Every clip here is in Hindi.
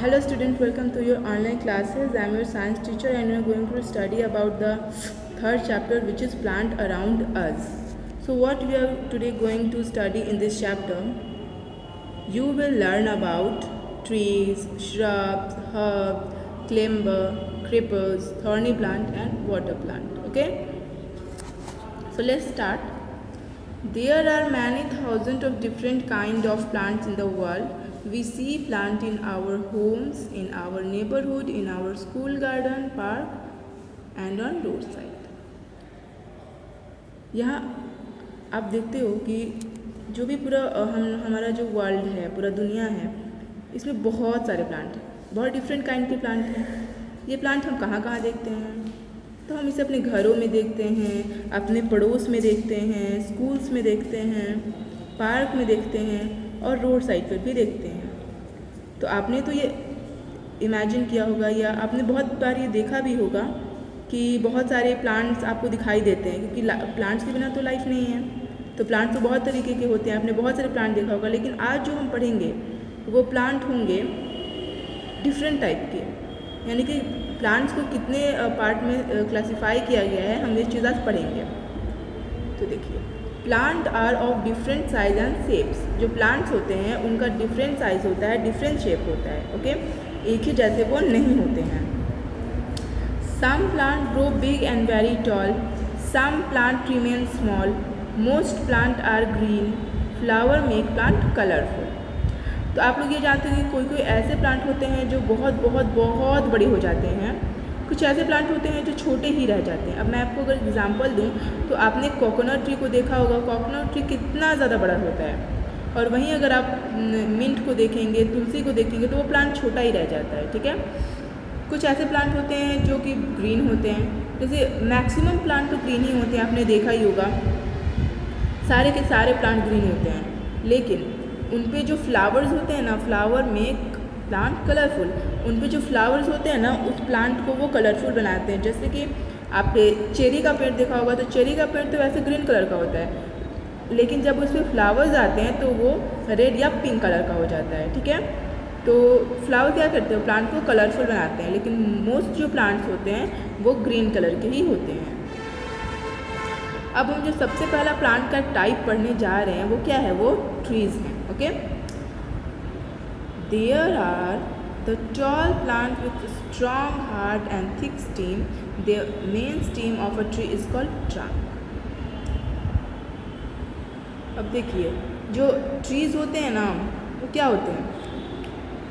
Hello students, welcome to your online classes. I am your science teacher and we are going to study about the third chapter, which is plant around us. So what we are today going to study in this chapter, you will learn about trees, shrubs, herbs, climber, creepers, thorny plant and water plant. Okay? So let's start. There are many thousands of different kind of plants in the world. We see plant in our homes, in our neighborhood, in our school garden, park and on roadside. यहाँ आप देखते हो कि जो भी पूरा हमारा जो वर्ल्ड है, पूरा दुनिया है, इसमें बहुत सारे प्लांट हैं, बहुत डिफरेंट काइंड के प्लांट हैं। ये प्लांट हम कहाँ कहाँ देखते हैं? तो हम इसे अपने घरों में देखते हैं, अपने पड़ोस में देखते हैं, स्कूल्स में देखते हैं, पार्क में देखते हैं और रोड साइड पर भी देखते हैं। तो आपने तो ये इमेजिन किया होगा या आपने बहुत बार ये देखा भी होगा कि बहुत सारे प्लांट्स आपको दिखाई देते हैं, क्योंकि प्लांट्स के बिना तो लाइफ नहीं है। तो प्लांट्स तो बहुत तरीके के होते हैं, आपने बहुत सारे प्लांट देखा होगा, लेकिन आज जो हम पढ़ेंगे वो प्लांट होंगे डिफरेंट टाइप के, यानी कि प्लांट्स को कितने पार्ट में क्लासिफाई किया गया है, हम ये चीज़ आज पढ़ेंगे। तो देखिए, plant are of different size and shapes. जो प्लांट्स होते हैं उनका डिफरेंट साइज होता है, डिफरेंट शेप होता है। ओके, एक ही जैसे वो नहीं होते हैं। Some plant grow big and very tall, some plant remain small, most plant are green, flower make plant colourful. तो आप लोग ये जानते हैं कि कोई कोई ऐसे प्लांट होते हैं जो बहुत बहुत बहुत बड़े हो जाते हैं, कुछ ऐसे प्लांट होते हैं जो छोटे ही रह जाते हैं। अब मैं आपको अगर एग्जांपल दूं तो आपने कोकोनट ट्री को देखा होगा, कोकोनट ट्री कितना ज़्यादा बड़ा होता है, और वहीं अगर आप मिंट को देखेंगे, तुलसी को देखेंगे तो वो प्लांट छोटा ही रह जाता है। ठीक है, कुछ ऐसे प्लांट होते हैं जो कि ग्रीन होते हैं, जैसे मैक्सिमम प्लांट तो ग्रीन ही होते हैं, आपने देखा ही होगा, सारे के सारे प्लांट ग्रीन होते हैं, लेकिन उन पे जो फ्लावर्स होते हैं ना, फ्लावर मेक प्लांट कलरफुल, उन पे जो फ्लावर्स होते हैं ना, उस प्लांट को वो कलरफुल बनाते हैं। जैसे कि आपने चेरी का पेड़ देखा होगा, तो चेरी का पेड़ तो वैसे ग्रीन कलर का होता है, लेकिन जब उस पर फ्लावर्स आते हैं तो वो रेड या पिंक कलर का हो जाता है। ठीक है, तो फ्लावर क्या करते हैं, प्लांट को कलरफुल बनाते हैं, लेकिन मोस्ट जो प्लांट्स होते हैं वो ग्रीन कलर के ही होते हैं। अब हम जो सबसे पहला प्लांट का टाइप पढ़ने जा रहे हैं वो क्या है, वो ट्रीज़ हैं। Okay, there are the tall plant with strong hard and thick stem, the main stem of a tree is called trunk. अब देखिए, जो ट्रीज़ होते हैं ना वो क्या होते हैं,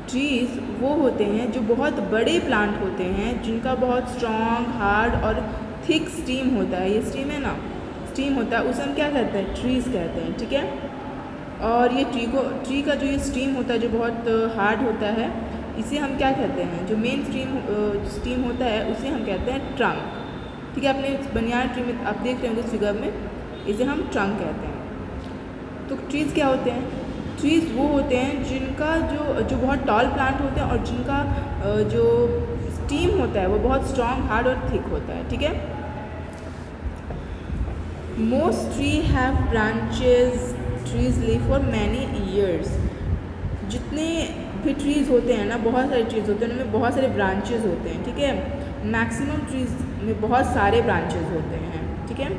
ट्रीज़ वो होते हैं जो बहुत बड़े प्लांट होते हैं, जिनका बहुत स्ट्रॉन्ग हार्ड और थिक स्टीम होता है। ये स्टीम है ना, स्टीम होता है, उसे हम क्या कहते हैं, ट्रीज़ कहते हैं। ठीक है, और ये ट्री का जो ये स्टीम होता है जो बहुत हार्ड होता है, इसे हम क्या कहते हैं, जो मेन स्टीम होता है उसे हम कहते हैं ट्रंक। ठीक है, अपने बनियान ट्री में आप देख रहे होंगे फिगर में, इसे हम ट्रंक कहते हैं। तो ट्रीज़ क्या होते हैं, ट्रीज़ वो होते हैं जिनका जो बहुत टॉल प्लांट होते हैं और जिनका जो स्टीम होता है वो बहुत स्ट्रॉन्ग हार्ड और थिक होता है। ठीक है, most tree have branches, trees live for many years. जितने भी ट्रीज़ होते हैं ना, बहुत सारे ट्रीज़ होते हैं, उनमें बहुत सारे ब्रांचेज होते हैं। ठीक है, मैक्सिमम ट्रीज़ में बहुत सारे ब्रांचेज होते हैं। ठीक है,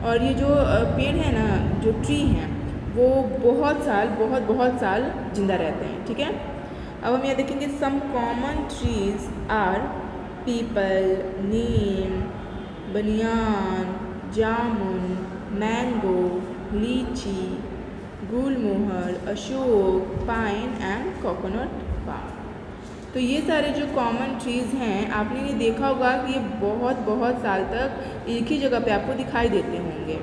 और ये जो पेड़ है ना, जो ट्री हैं, वो बहुत साल जिंदा रहते हैं। ठीक है, अब हम यहाँ देखेंगे, some common trees are peepal, neem, banyan, jamun, mango, litchi, gulmohar, ashok, pine and coconut palm. तो ये सारे जो कॉमन ट्रीज़ हैं, आपने ये देखा होगा कि ये बहुत साल तक एक ही जगह पे आपको दिखाई देते होंगे।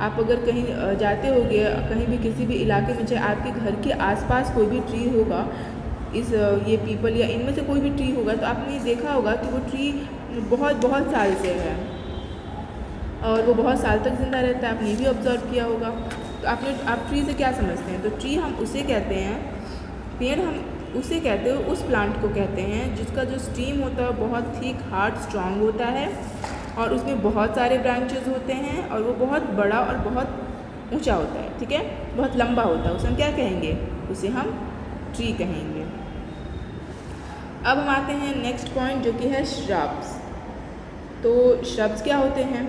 आप अगर कहीं जाते होंगे, कहीं भी किसी भी इलाके में, चाहे आपके घर के आसपास कोई भी ट्री होगा, ये पीपल या इनमें से कोई भी ट्री होगा, तो आपने ये देखा होगा कि वो ट्री बहुत साल से है और वो बहुत साल तक ज़िंदा रहता है। आपने भी ऑब्जर्व किया होगा। तो आप ट्री से क्या समझते हैं, तो ट्री हम उसे कहते हैं, पेड़ हम उसे कहते हैं, उस प्लांट को कहते हैं जिसका जो स्टीम होता है बहुत थिक हार्ड स्ट्रॉन्ग होता है और उसमें बहुत सारे ब्रांचेस होते हैं और वो बहुत बड़ा और बहुत ऊंचा होता है। ठीक है, बहुत लंबा होता है, उसे हम क्या कहेंगे, उसे हम ट्री कहेंगे। अब हम आते हैं नेक्स्ट पॉइंट जो कि है श्रब्स। तो श्रब्स क्या होते हैं?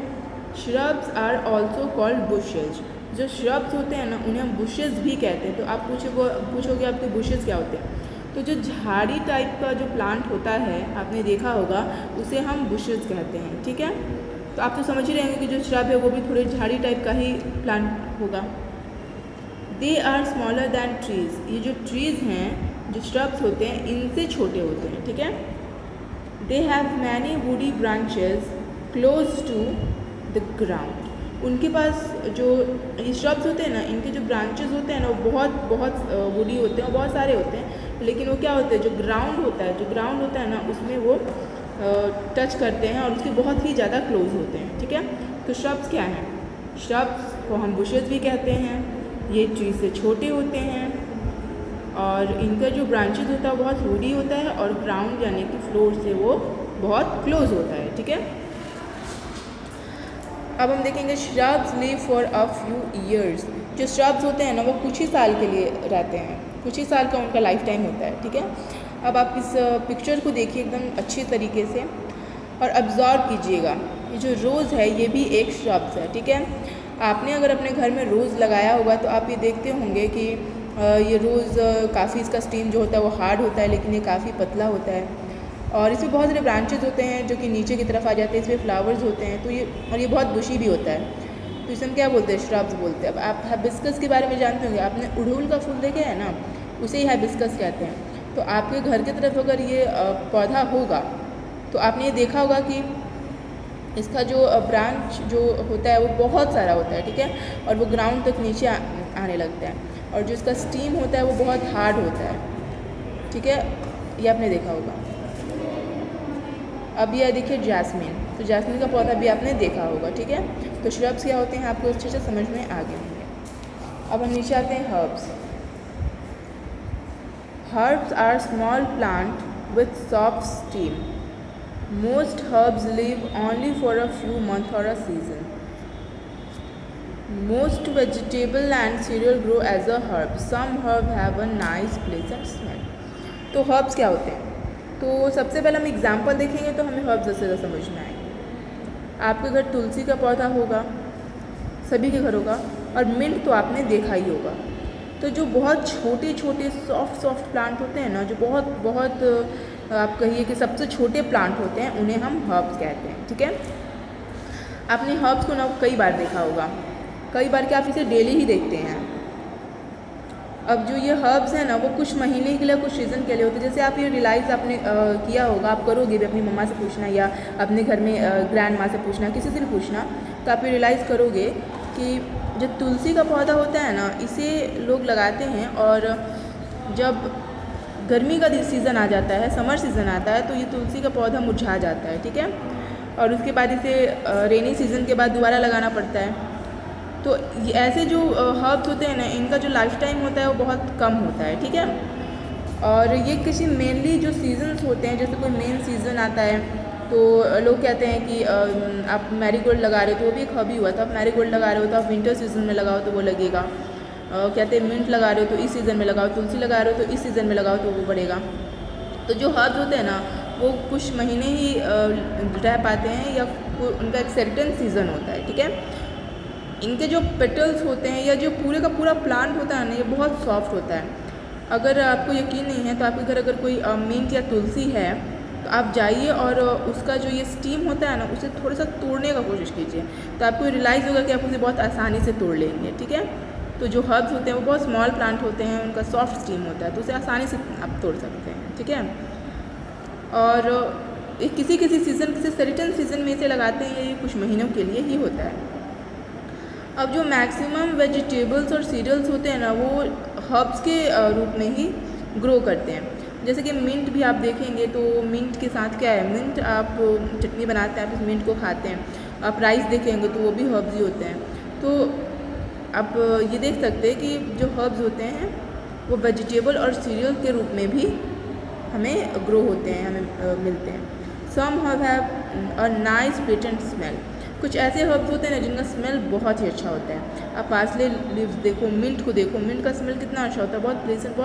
Shrubs are also called bushes. जो श्रब्स होते हैं ना उन्हें हम बुशेज भी कहते हैं। तो आप पूछोगे आपके बुशेज क्या होते हैं? तो जो झाड़ी टाइप का जो प्लांट होता है आपने देखा होगा उसे हम बुशेज कहते हैं, ठीक है। तो आप तो समझ ही रहेंगे कि जो श्रब है वो भी थोड़े झाड़ी टाइप का ही प्लांट होगा। They are smaller than trees. ये जो ट्रीज़ हैं, जो श्रब्स होते हैं, इनसे छोटे होते हैं, ठीक है। They have many woody branches close to the ground. उनके पास जो ये श्रब्स होते हैं ना, इनके जो ब्रांचेस होते हैं ना वो बहुत वुडी होते हैं और बहुत सारे होते हैं। लेकिन वो क्या होते हैं, जो ग्राउंड होता है ना उसमें वो टच करते हैं और उसके बहुत ही ज़्यादा क्लोज होते हैं, ठीक है। तो श्रब्स क्या हैं? श्रब्स को हम बुशेज भी कहते हैं। ये ट्री से छोटे होते हैं और इनका जो ब्रांचेस होता है वो बहुत वुडी होता है और ग्राउंड यानी कि फ्लोर से वो बहुत क्लोज होता है, ठीक है। अब हम देखेंगे shrubs live for a few years. जो श्रब्स होते हैं ना वो कुछ ही साल के लिए रहते हैं, कुछ ही साल का उनका लाइफ टाइम होता है, ठीक है। अब आप इस पिक्चर को देखिए एकदम अच्छी तरीके से और ऑब्जर्व कीजिएगा। ये जो रोज़ है ये भी एक श्रब्स है, ठीक है। आपने अगर अपने घर में रोज़ लगाया होगा तो आप ये देखते होंगे कि ये रोज़ काफ़ी इसका स्टीम जो होता है वो हार्ड होता है, लेकिन ये काफ़ी पतला होता है और इसमें बहुत सारे ब्रांचेज होते हैं जो कि नीचे की तरफ आ जाते हैं। इसमें फ्लावर्स होते हैं, तो ये बहुत बुशी भी होता है। तो इसे हम क्या बोलते हैं? श्रब्स बोलते हैं। अब आप हाइबिस्कस के बारे में जानते होंगे, आपने अड़हुल का फूल देखा है ना, उसे ही हाइबिस्कस कहते हैं। तो आपके घर की तरफ अगर ये पौधा होगा तो आपने ये देखा होगा कि इसका जो ब्रांच जो होता है वो बहुत सारा होता है, ठीक है, और वो ग्राउंड तक नीचे आने लगता है और जो इसका स्टीम होता है वो बहुत हार्ड होता है, ठीक है। ये आपने देखा होगा। अब ये देखिए जैस्मिन। तो जैस्मिन का पौधा भी आपने देखा होगा, ठीक है। तो श्रब्स क्या होते हैं आपको अच्छे से समझ में आ गए होंगे। अब हम नीचे आते हैं herbs. Herbs are small plant with soft stem. Most herbs live only for a few month और a season. Most vegetable and cereal grow as a herb. Some herb have a nice pleasant smell. तो हर्ब्स क्या होते हैं? तो सबसे पहले हम एग्जाम्पल देखेंगे तो हमें हर्ब्स जैसे समझ में आएंगे। आपके घर तुलसी का पौधा होगा, सभी के घर होगा, और मिंट तो आपने देखा ही होगा। तो जो बहुत छोटे छोटे सॉफ्ट प्लांट होते हैं ना, जो बहुत आप कहिए कि सबसे छोटे प्लांट होते हैं, उन्हें हम हर्ब्स कहते हैं, ठीक है। आपने हर्ब्स को ना कई बार देखा होगा, कई बार क्या आप इसे डेली ही देखते हैं। अब जो ये हर्ब्स हैं ना वो कुछ महीने के लिए, कुछ सीज़न के लिए होते हैं। जैसे आप ये रियलाइज़ आपने किया होगा, आप करोगे भी, अपनी मम्मा से पूछना या अपने घर में ग्रैंड माँ से पूछना, किसी से भी पूछना, तो आप ये रियलाइज़ करोगे कि जो तुलसी का पौधा होता है ना, इसे लोग लगाते हैं और जब गर्मी का सीज़न आ जाता है, समर सीज़न आता है, तो ये तुलसी का पौधा मुरझा जाता है, ठीक है। और उसके बाद इसे रेनी सीज़न के बाद दोबारा लगाना पड़ता है। तो ऐसे जो हर्ब्स होते हैं ना, इनका जो लाइफ टाइम होता है वो बहुत कम होता है, ठीक है। और ये किसी मेनली जो सीजन्स होते हैं, जैसे कोई मेन सीज़न आता है तो लोग कहते हैं कि आप मैरीगोल्ड लगा रहे हो तो वो भी एक हॉबी हुआ था। आप मैरीगोल्ड लगा रहे हो तो आप विंटर सीजन में लगाओ तो वो लगेगा। कहते हैं मिंट लगा रहे हो तो इस सीज़न में लगाओ, तुलसी लगा रहे हो तो इस सीज़न में लगाओ तो वो बढ़ेगा। तो जो हर्ब्स होते हैं ना वो कुछ महीने ही रह पाते हैं या उनका एक सर्टेन सीज़न होता है, ठीक है। इनके जो पेटल्स होते हैं या जो पूरे का पूरा प्लांट होता है ना, ये बहुत सॉफ्ट होता है। अगर आपको यकीन नहीं है तो आपके घर अगर कोई मिंट या तुलसी है तो आप जाइए और उसका जो ये स्टीम होता है ना, उसे थोड़ा सा तोड़ने का कोशिश कीजिए, तो आपको रियलाइज़ होगा कि आप उसे बहुत आसानी से तोड़ लेंगे, ठीक है। तो जो हर्ब्स होते हैं वो बहुत स्मॉल प्लांट होते हैं, उनका सॉफ्ट स्टीम होता है, तो उसे आसानी से आप तोड़ सकते हैं, ठीक है। और किसी सीज़न, किसी सर्टेन सीज़न में इसे लगाते हैं, ये कुछ महीनों के लिए ही होता है। अब जो मैक्सिमम वेजिटेबल्स और सीरियल्स होते हैं ना, वो हर्ब्स के रूप में ही ग्रो करते हैं। जैसे कि मिंट भी आप देखेंगे तो मिंट के साथ क्या है, मिंट आप चटनी बनाते हैं, आप इस मिंट को खाते हैं। आप राइस देखेंगे तो वो भी हर्ब्स ही होते हैं। तो आप ये देख सकते हैं कि जो हर्ब्स होते हैं वो वेजिटेबल और सीरियल के रूप में भी हमें ग्रो होते हैं, हमें मिलते हैं। Some herb have a nice patent smell. कुछ ऐसे हर्ब्स होते हैं ना जिनका स्मेल बहुत ही अच्छा होता है। आप पार्सले लीव्स देखो, मिंट को देखो, मिंट का स्मेल कितना अच्छा होता है, बहुत प्लेजेंट,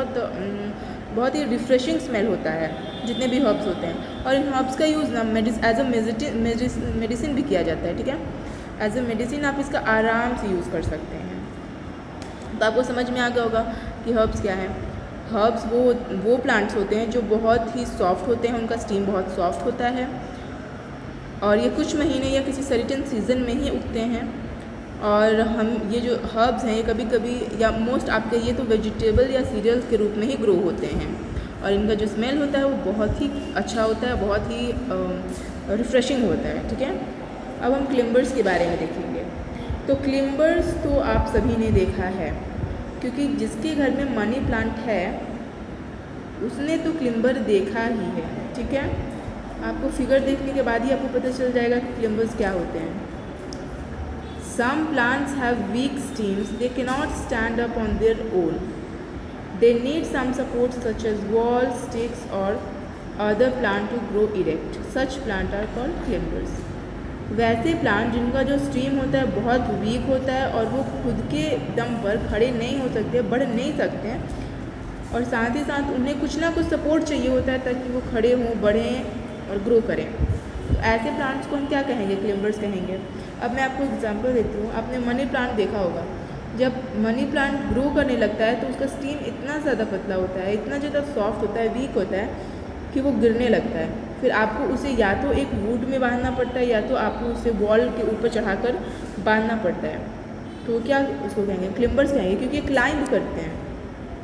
बहुत ही रिफ्रेशिंग स्मेल होता है जितने भी हर्ब्स होते हैं। और इन हर्ब्स का यूज़ ना एज अ मेडिसिन भी किया जाता है, ठीक है। एज अ मेडिसिन आप इसका आराम से यूज़ कर सकते हैं। तो आपको समझ में आ गया होगा कि हर्ब्स क्या है। हर्ब्स वो प्लांट्स होते हैं जो बहुत ही सॉफ्ट होते हैं, उनका स्टीम बहुत सॉफ्ट होता है और ये कुछ महीने या किसी सर्टेन सीज़न में ही उगते हैं। और हम ये जो हर्ब्स हैं ये कभी कभी या मोस्ट आप कहिए तो वेजिटेबल या सीरियल्स के रूप में ही ग्रो होते हैं और इनका जो स्मेल होता है वो बहुत ही अच्छा होता है, बहुत ही रिफ़्रेशिंग होता है, ठीक है। अब हम क्लिम्बर्स के बारे में देखेंगे। तो क्लिम्बर्स तो आप सभी ने देखा है, क्योंकि जिसके घर में मनी प्लांट है उसने तो क्लिम्बर देखा ही है, ठीक है। आपको फिगर देखने के बाद ही आपको पता चल जाएगा कि क्लिम्बर्स क्या होते हैं। Some plants have weak stems, they cannot stand up on their own. They need some support such as walls, sticks or other plant to grow erect. Such plant are called climbers. वैसे प्लांट जिनका जो स्टीम होता है बहुत वीक होता है और वो खुद के दम पर खड़े नहीं हो सकते, बढ़ नहीं सकते हैं और साथ ही साथ उन्हें कुछ ना कुछ सपोर्ट चाहिए होता है ताकि वो खड़े हों, बढ़ें और ग्रो करें। तो ऐसे प्लांट्स को हम क्या कहेंगे? क्लिम्बर्स कहेंगे। अब मैं आपको एग्जांपल देती हूँ। आपने मनी प्लांट देखा होगा, जब मनी प्लांट ग्रो करने लगता है तो उसका स्टीम इतना ज़्यादा पतला होता है, इतना ज़्यादा सॉफ्ट होता है, वीक होता है कि वो गिरने लगता है। फिर आपको उसे या तो एक वुड में बांधना पड़ता है या तो आपको उसे वॉल के ऊपर चढ़ाकर बांधना पड़ता है। तो क्या उसको कहेंगे? क्लिम्बर्स कहेंगे, क्योंकि ये क्लाइंब करते हैं,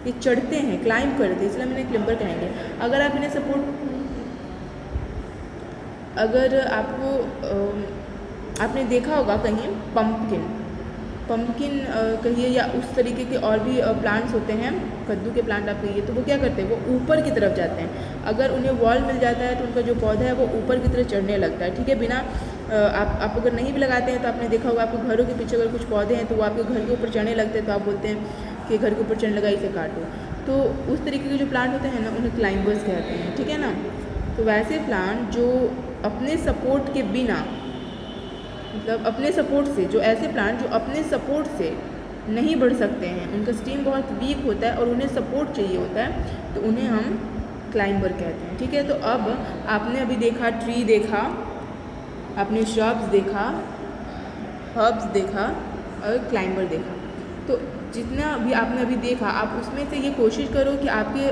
ये चढ़ते हैं, क्लाइंब करते हैं, इसलिए हम इन्हें क्लिम्बर कहेंगे। अगर आप इन्हें सपोर्ट, अगर आपको आपने देखा होगा कहीं पम्पकिन कहिए या उस तरीके के और भी प्लांट्स होते हैं, कद्दू के प्लांट आप कहिए, तो वो क्या करते हैं? वो ऊपर की तरफ जाते हैं। अगर उन्हें वॉल मिल जाता है तो उनका जो पौधा है वो ऊपर की तरफ चढ़ने लगता है, ठीक है। बिना आप अगर नहीं भी लगाते हैं तो आपने देखा होगा आपके घरों के पीछे अगर कुछ पौधे हैं तो वो आपके घर के ऊपर चढ़ने लगते हैं, तो आप बोलते हैं कि घर के ऊपर चढ़ने लगा, इसे काटो। तो उस तरीके के जो प्लांट होते हैं ना उन्हें क्लाइंबर्स कहते हैं, ठीक है ना। तो वैसे प्लांट जो अपने सपोर्ट के बिना, मतलब अपने सपोर्ट से, जो ऐसे प्लांट जो अपने सपोर्ट से नहीं बढ़ सकते हैं, उनका स्टीम बहुत वीक होता है और उन्हें सपोर्ट चाहिए होता है, तो उन्हें हम क्लाइंबर कहते हैं, ठीक है। तो अब आपने अभी देखा ट्री देखा, आपने श्रब्स देखा, हर्ब्स देखा और क्लाइंबर देखा। तो जितना भी आपने अभी देखा, आप उसमें से ये कोशिश करो कि आपके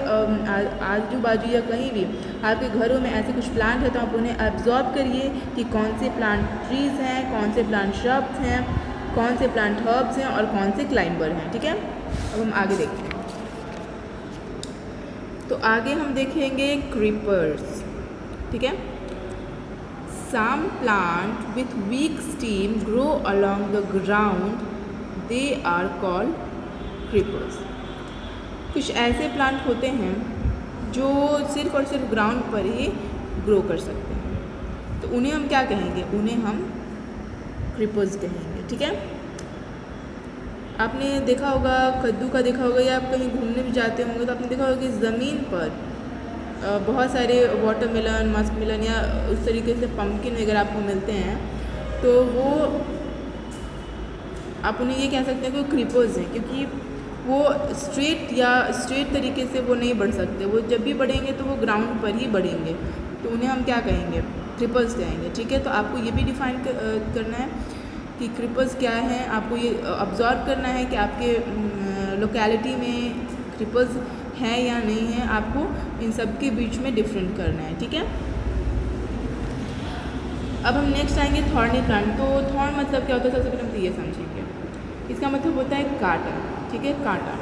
आजू बाजू या कहीं भी आपके घरों में ऐसे कुछ प्लांट है तो आप उन्हें एब्जॉर्ब करिए कि कौन से प्लांट ट्रीज़ हैं, कौन से प्लांट श्रब्स हैं, कौन से प्लांट हर्ब्स हैं और कौन से क्लाइंबर हैं, ठीक है। अब हम आगे देखते हैं। तो आगे हम देखेंगे क्रीपर्स, ठीक है। Some plant with weak stem grow along the ground, they are called creepers. कुछ ऐसे प्लांट होते हैं जो सिर्फ और सिर्फ ग्राउंड पर ही ग्रो कर सकते हैं, तो उन्हें हम क्या कहेंगे? उन्हें हम क्रीपर्स कहेंगे, ठीक है। आपने देखा होगा, कद्दू का देखा होगा, या आप कहीं घूमने भी जाते होंगे तो आपने देखा होगा कि ज़मीन पर बहुत सारे वाटरमेलन, मस्कमेलन या उस तरीके से पम्पकिन वगैरह आपको मिलते हैं, तो वो आप उन्हें ये कह सकते हैं कि वो क्रीपर्स हैं, क्योंकि वो स्ट्रेट तरीके से वो नहीं बढ़ सकते। वो जब भी बढ़ेंगे तो वो ग्राउंड पर ही बढ़ेंगे, तो उन्हें हम क्या कहेंगे? क्रीपर्स कहेंगे, ठीक है। तो आपको ये भी डिफ़ाइन करना है कि क्रीपर्स क्या हैं। आपको ये ऑब्जर्व करना है कि आपके लोकेलिटी में क्रीपर्स हैं या नहीं हैं, आपको इन सब के बीच में डिफरेंट करना है, ठीक है। अब हम नेक्स्ट आएंगे थॉर्नी प्लांट। तो थॉर्न मतलब क्या होता है? सबसे पहले हम तो ये समझेंगे, इसका मतलब होता है कांटा, ठीक है, कांटा।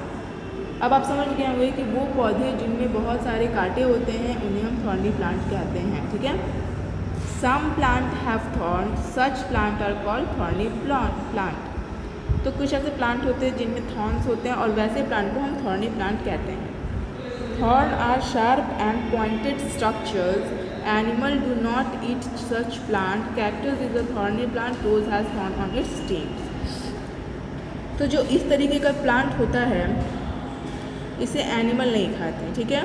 अब आप समझ गए होंगे कि वो पौधे जिनमें बहुत सारे कांटे होते हैं उन्हें हम थॉर्नी प्लांट कहते हैं, ठीक है। Some plant have thorn, such plant are called thorny plant. तो कुछ ऐसे प्लांट होते हैं जिनमें थॉर्न्स होते हैं और वैसे प्लांट को हम थॉर्नी प्लांट कहते हैं। Thorn are sharp and pointed structures. Animal do not eat such plant. Cactus is a thorny plant. Rose has thorn on its stems. तो जो इस तरीके का प्लांट होता है इसे एनिमल नहीं खाते हैं, ठीक है।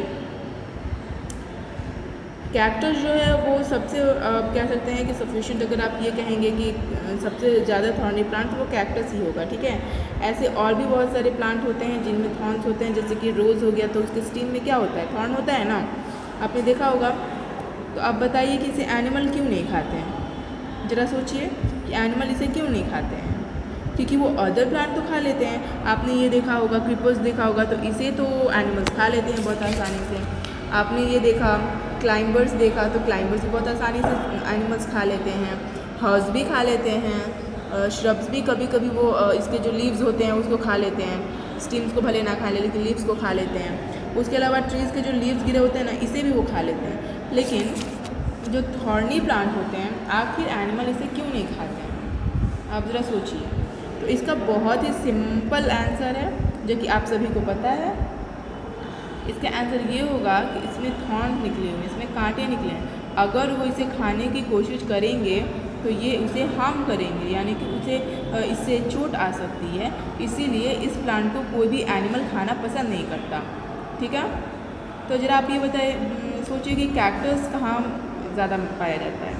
कैक्टस जो है वो सबसे आप कह सकते हैं कि सफिशिएंट, अगर आप ये कहेंगे कि सबसे ज़्यादा थॉर्नी प्लांट तो वो कैक्टस ही होगा, ठीक है। ऐसे और भी बहुत सारे प्लांट होते हैं जिनमें थॉर्न्स होते हैं, जैसे कि रोज़ हो गया तो उसके स्टीम में क्या होता है, थॉर्न होता है ना, आपने देखा होगा। तो आप बताइए कि इसे एनिमल क्यों नहीं खाते हैं, ज़रा सोचिए कि एनिमल इसे क्यों नहीं खाते हैं। क्योंकि वो अदर प्लांट तो खा लेते हैं, आपने ये देखा होगा, क्रीपर्स देखा होगा, तो इसे तो एनिमल्स खा लेते हैं बहुत आसानी से। आपने ये देखा क्लाइंबर्स देखा, तो क्लाइंबर्स भी बहुत आसानी से एनिमल्स खा लेते हैं, हर्ब्स भी खा लेते हैं, श्रब्स भी कभी कभी वो इसके जो लीव्स होते हैं उसको खा लेते हैं, स्टीम्स को भले ना खा ले लेकिन लीव्स को खा लेते हैं। उसके अलावा ट्रीज़ के जो लीव्स गिरे होते हैं ना, इसे भी वो खा लेते हैं। लेकिन जो थॉर्नी प्लांट होते हैं, आखिर एनिमल इसे क्यों नहीं खाते हैं, आप ज़रा सोचिए। तो इसका बहुत ही सिंपल आंसर है जो कि आप सभी को पता है। इसका आंसर ये होगा कि इसमें थॉर्न निकले हुए हैं, इसमें कांटे निकले हैं। अगर वो इसे खाने की कोशिश करेंगे तो ये उसे हार्म करेंगे, यानी कि उसे इससे चोट आ सकती है। इसीलिए इस प्लांट को कोई भी एनिमल खाना पसंद नहीं करता, ठीक है। तो ज़रा आप ये बताइए, सोचिए कि कैक्टस कहाँ ज़्यादा पाया जाता है।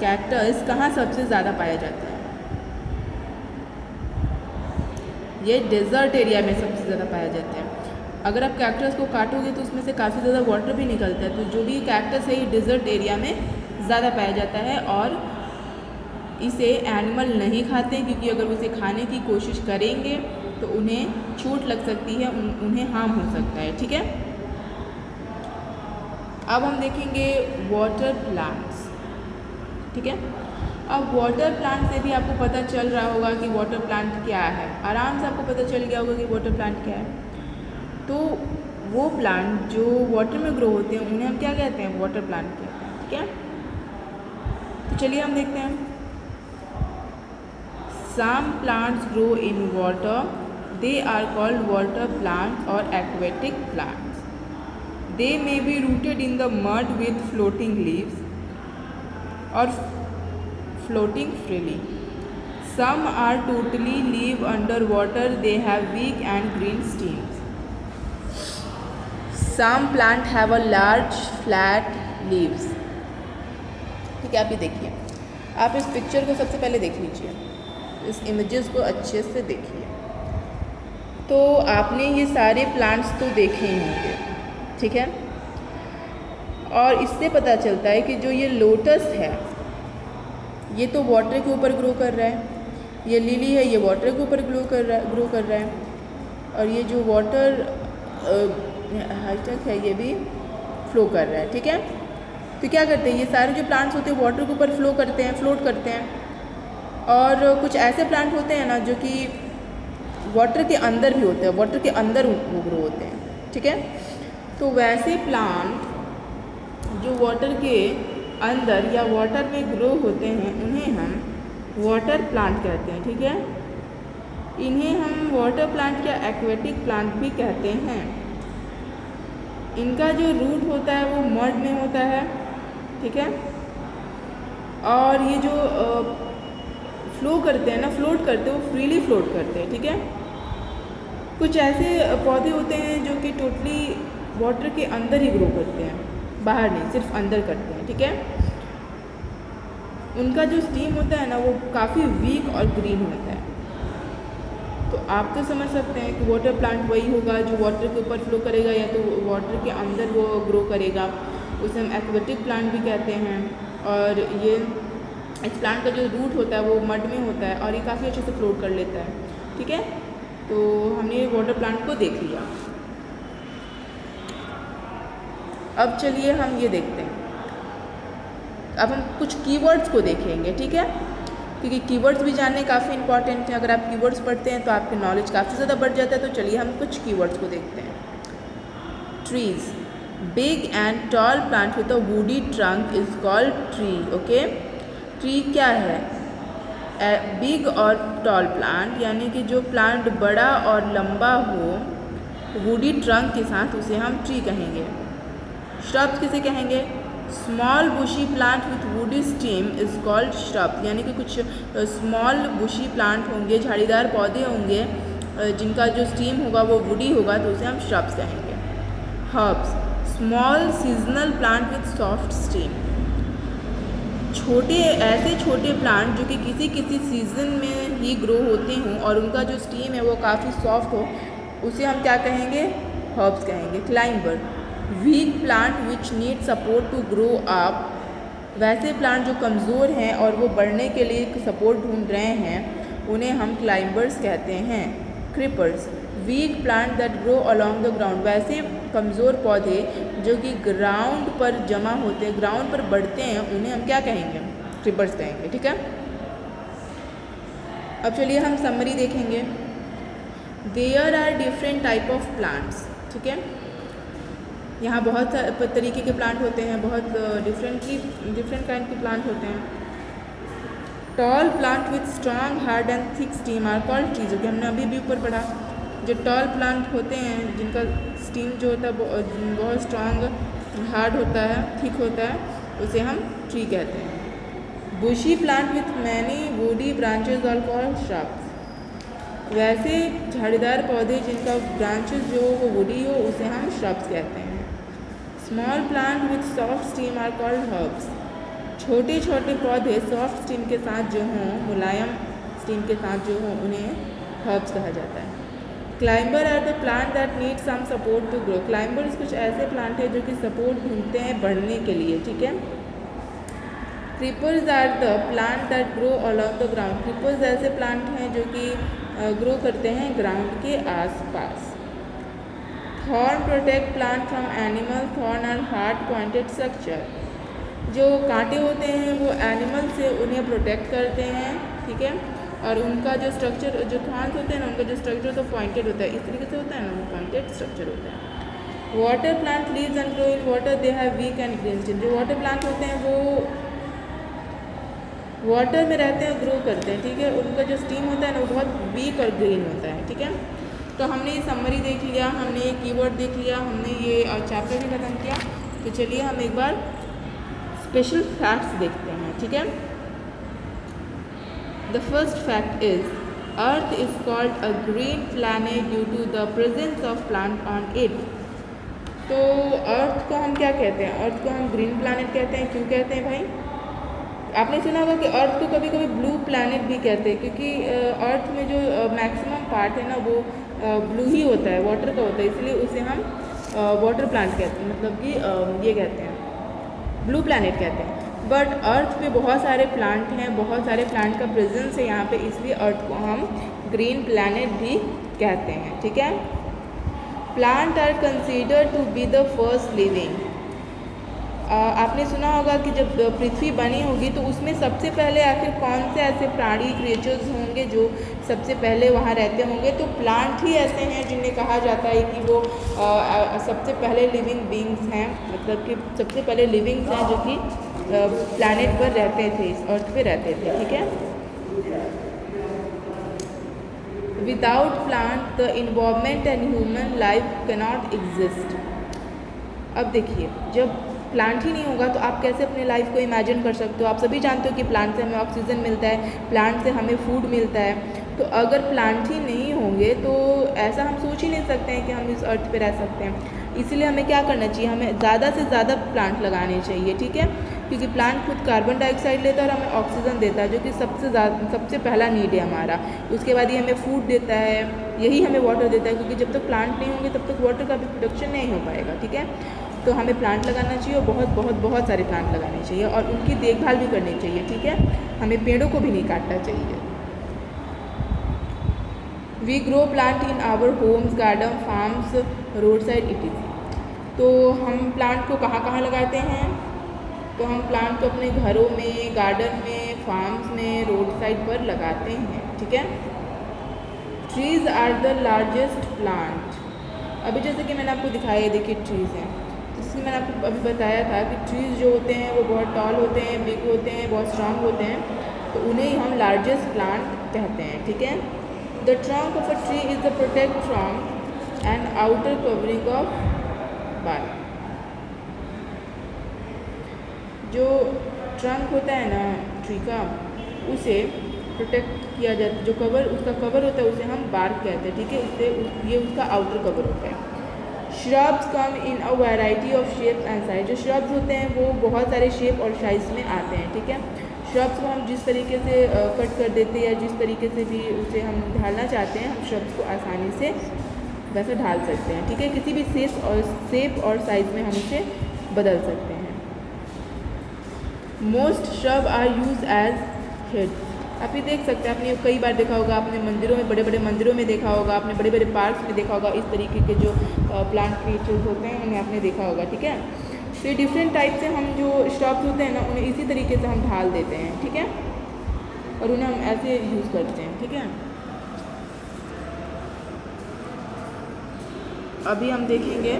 कैक्टस कहाँ सबसे ज़्यादा पाया जाता है? ये डेजर्ट एरिया में सबसे ज़्यादा पाया जाता है। अगर आप कैक्टस को काटोगे तो उसमें से काफ़ी ज़्यादा वाटर भी निकलता है। तो जो भी कैक्टस है ये डेजर्ट एरिया में ज़्यादा पाया जाता है और इसे एनिमल नहीं खाते हैं, क्योंकि अगर उसे खाने की कोशिश करेंगे तो उन्हें चोट लग सकती है, उन्हें हार्म हो सकता है, ठीक है। अब हम देखेंगे वाटर प्लांट्स, ठीक है। अब वाटर प्लांट से भी आपको पता चल रहा होगा कि वाटर प्लांट क्या है, आराम से आपको पता चल गया होगा कि वाटर प्लांट क्या है। तो वो प्लांट जो वाटर में ग्रो होते हैं उन्हें हम क्या कहते हैं, वाटर प्लांट कहते हैं, ठीक है। तो चलिए हम देखते हैं। Some plants grow in water, they are called water plants और aquatic plants. They may be rooted in the mud with floating leaves और floating freely. Some are totally live under water. They have weak and green stems. Some plant have a large flat leaves. ठीक है, आप ये देखिए, आप इस पिक्चर को सबसे पहले देख लीजिए, इस इमेजेस को अच्छे से देखिए। तो आपने ये सारे प्लांट्स तो देखे ही होंगे, ठीक है। और इससे पता चलता है कि जो ये लोटस है ये तो वाटर के ऊपर ग्रो कर रहा है, ये लिली है ये वाटर के ऊपर ग्रो कर रहा है, और ये जो वाटर हाइटक है ये भी फ्लो कर रहा है, ठीक है। तो क्या करते हैं, ये सारे जो प्लांट्स होते हैं वाटर के ऊपर फ्लो करते हैं, फ्लोट करते हैं। और कुछ ऐसे प्लांट होते हैं ना जो कि वाटर के अंदर भी होते हैं, वाटर के अंदर वो ग्रो होते हैं, ठीक है। तो वैसे प्लांट जो वाटर के अंदर या वाटर में ग्रो होते हैं उन्हें हम वाटर प्लांट कहते हैं, ठीक है। इन्हें हम वाटर प्लांट या एक्वेटिक प्लांट भी कहते हैं। इनका जो रूट होता है वो मड में होता है, ठीक है। और ये जो फ्लो करते हैं ना, फ्लोट करते हैं, वो फ्रीली फ्लोट करते हैं, ठीक है। कुछ ऐसे पौधे होते हैं जो कि टोटली वाटर के अंदर ही ग्रो करते हैं, बाहर नहीं, सिर्फ अंदर करते हैं, ठीक है। उनका जो स्टीम होता है ना वो काफ़ी वीक और ग्रीन होता है। तो आप तो समझ सकते हैं कि वाटर प्लांट वही होगा जो वाटर के ऊपर फ्लो करेगा या तो वाटर के अंदर वो ग्रो करेगा, उसे हम एक्वेटिक प्लांट भी कहते हैं। और ये इस प्लांट का जो रूट होता है वो मड में होता है और ये काफ़ी अच्छे से फ्लोट कर लेता है, ठीक है। तो हमने वाटर प्लांट को देख लिया। अब चलिए हम ये देखते हैं, अब हम कुछ कीवर्ड्स को देखेंगे, ठीक है, क्योंकि कीवर्ड्स भी जानने काफ़ी इंपॉर्टेंट हैं। अगर आप कीवर्ड्स पढ़ते हैं तो आपकी नॉलेज काफ़ी ज़्यादा बढ़ जाता है। तो चलिए हम कुछ कीवर्ड्स को देखते हैं। Trees, big and tall plant with a woody trunk is called tree, okay. Tree क्या है, बिग और टॉल प्लांट, यानी कि जो प्लांट बड़ा और लंबा हो वुडी ट्रंक के साथ, उसे हम ट्री कहेंगे। श्रब्स किसे कहेंगे, small bushy plant with woody stem is called shrub, यानी कि कुछ स्मॉल बुशी प्लांट होंगे, झाड़ीदार पौधे होंगे जिनका जो स्टीम होगा वो वुडी होगा तो उसे हम श्रब्स कहेंगे। Herbs, small seasonal plant with soft steam, ऐसे छोटे प्लांट जो कि किसी किसी सीज़न में ही ग्रो होते हों और उनका जो स्टीम है वो काफ़ी सॉफ्ट हो, उसे हम क्या कहेंगे? हर्ब्स कहेंगे। Climber, weak plant which need support to grow up, वैसे प्लांट जो कमज़ोर हैं और वो बढ़ने के लिए सपोर्ट ढूंढ रहे हैं उन्हें हम क्लाइंबर्स कहते हैं। Creepers, weak plant that grow along the ground, वैसे कमज़ोर पौधे जो कि ग्राउंड पर जमा होते हैं, ग्राउंड पर बढ़ते हैं, उन्हें हम क्या कहेंगे? क्रीपर्स कहेंगे। ठीक है, अब चलिए हम समरी देखेंगे। There are different type of plants. ठीक है, यहाँ बहुत तरीके के प्लांट होते हैं, बहुत डिफरेंट काइंड के प्लांट होते हैं। Tall plant with strong hard and thick stem are called trees, जो कि हमने अभी भी ऊपर पढ़ा। जो टॉल प्लांट होते हैं जिनका स्टीम जो होता है बहुत स्ट्रॉन्ग हार्ड होता है, थिक होता है, उसे हम ट्री कहते हैं। Bushy plant with many woody branches are called shrubs, वैसे झाड़ीदार पौधे जिनका ब्रांचेज जो वो वुडी हो उसे हम श्रब्स कहते हैं। Small plant with soft stem are called herbs, छोटे छोटे पौधे सॉफ्ट स्टीम के साथ जो हों, मुलायम स्टीम के साथ जो हों, उन्हें हर्ब्स कहा जाता है। Climber are the plant that need some support to grow, climbers कुछ ऐसे प्लांट हैं जो कि सपोर्ट ढूंढते हैं बढ़ने के लिए। ठीक है, creepers are the plant that grow along the ground, creepers ऐसे प्लांट हैं जो कि ग्रो करते हैं ग्राउंड के आसपास। Thorn protect plant from animal, thorn are hard pointed structure, जो कांटे होते हैं वो एनिमल से उन्हें प्रोटेक्ट करते हैं। ठीक है, और उनका जो स्ट्रक्चर, जो थॉर्न्स होते हैं ना, उनका जो स्ट्रक्चर तो पॉइंटेड होता है, इस तरीके से होता है ना, वो पॉइंटेड स्ट्रक्चर होता है। Water plant leaves and grow in water, they have week and green stem, जो वाटर प्लांट होते हैं वो वाटर में रहते हैं, ग्रो करते हैं। ठीक है, उनका जो स्टीम होता है ना वो बहुत वीक और ग्रीन होता है। ठीक है, तो हमने ये समरी देख लिया, हमने ये कीवर्ड देख लिया, हमने ये चैप्टर भी खत्म किया। तो चलिए हम एक बार स्पेशल फैक्ट्स देखते हैं। ठीक है, the first fact is earth is called a green planet due to the presence of plant on it. तो अर्थ को हम क्या कहते हैं? अर्थ को हम ग्रीन प्लैनेट कहते हैं। क्यों कहते हैं भाई? आपने सुना होगा कि अर्थ को कभी कभी ब्लू प्लैनेट भी कहते हैं, क्योंकि अर्थ में जो मैक्सिमम पार्ट है ना वो ब्लू ही होता है, वाटर का होता है, इसलिए उसे हम वाटर प्लांट कहते हैं, मतलब कि ये कहते हैं ब्लू प्लैनेट कहते हैं। बट अर्थ पे बहुत सारे प्लांट हैं, बहुत सारे प्लांट का प्रेजेंस है यहाँ पे, इसलिए अर्थ को हम ग्रीन प्लैनेट भी कहते हैं। ठीक है, plant are considered to be the first living. आपने सुना होगा कि जब पृथ्वी बनी होगी तो उसमें सबसे पहले आखिर कौन से ऐसे प्राणी क्रिएचर्स होंगे जो सबसे पहले वहाँ रहते होंगे? तो प्लांट ही ऐसे हैं जिन्हें कहा जाता है कि वो सबसे पहले लिविंग बींग्स हैं, मतलब कि सबसे पहले लिविंग्स हैं जो कि प्लैनेट पर रहते थे, इस अर्थ पे रहते थे। ठीक है, without plant the environment and human life cannot exist. अब देखिए, जब प्लांट ही नहीं होगा तो आप कैसे अपने लाइफ को इमेजिन कर सकते हो? आप सभी जानते हो कि प्लांट से हमें ऑक्सीजन मिलता है, प्लांट से हमें फूड मिलता है। तो अगर प्लांट ही नहीं होंगे तो ऐसा हम सोच ही नहीं सकते हैं कि हम इस अर्थ पे रह सकते हैं। इसीलिए हमें क्या करना चाहिए? हमें ज़्यादा से ज़्यादा प्लांट लगाने चाहिए। ठीक है, क्योंकि प्लांट खुद कार्बन डाइऑक्साइड लेता है और हमें ऑक्सीजन देता है, जो कि सबसे पहला नीड है हमारा। उसके बाद ये हमें फूड देता है, यही हमें वाटर देता है, क्योंकि जब तक प्लांट नहीं होंगे तब तक वाटर का भी प्रोडक्शन नहीं हो पाएगा। ठीक है, तो हमें प्लांट लगाना चाहिए और बहुत बहुत बहुत सारे प्लांट लगाने चाहिए और उनकी देखभाल भी करनी चाहिए। ठीक है, हमें पेड़ों को भी नहीं काटना चाहिए। We grow plant in our homes, garden, farms, road side cities. तो हम प्लांट को कहाँ कहाँ लगाते हैं? तो हम प्लांट को अपने घरों में, गार्डन में, फार्म्स में, रोड साइड पर लगाते हैं। ठीक है, trees are the largest plant. अभी जैसे कि मैंने आपको दिखाया, देखिए ट्रीज़ हैं, जिसमें मैंने आपको अभी बताया था कि ट्रीज़ जो होते हैं वो बहुत टॉल होते हैं, बिग होते हैं, बहुत स्ट्रांग होते हैं, तो उन्हें हम लार्जेस्ट प्लांट कहते हैं। ठीक है, the trunk of a tree is the protect from and outer covering of bark. जो ट्रंक होता है ना ट्री का, उसे प्रोटेक्ट किया जाता है, जो कवर उसका कवर होता है उसे हम बार्क कहते हैं, ठीक है। ये उसका आउटर कवर होता है। Shrubs come in a variety of shapes and size. जो श्रब्स होते हैं वो बहुत सारे शेप और साइज़ में आते हैं, ठीक है। श्रब्स को हम जिस तरीके से कट कर देते हैं या जिस तरीके से भी उसे हम ढालना चाहते हैं, हम श्रब्स को आसानी से वैसे ढाल सकते हैं, ठीक है। किसी भी शेप और साइज़ में हम उसे बदल सकते हैं। Most shrub are use as hedge. आप ये देख सकते हैं, आपने कई बार देखा होगा, आपने मंदिरों में, बड़े बड़े मंदिरों में देखा होगा, आपने बड़े बड़े पार्क्स में देखा होगा, इस तरीके के जो प्लांट क्रिएचर्स होते हैं उन्हें आपने देखा होगा, ठीक है। तो ये डिफरेंट टाइप से हम जो श्रब्स होते हैं ना, उन्हें इसी तरीके से हम ढाल देते हैं, ठीक है, और उन्हें हम ऐसे यूज़ करते हैं, ठीक है। अभी हम देखेंगे,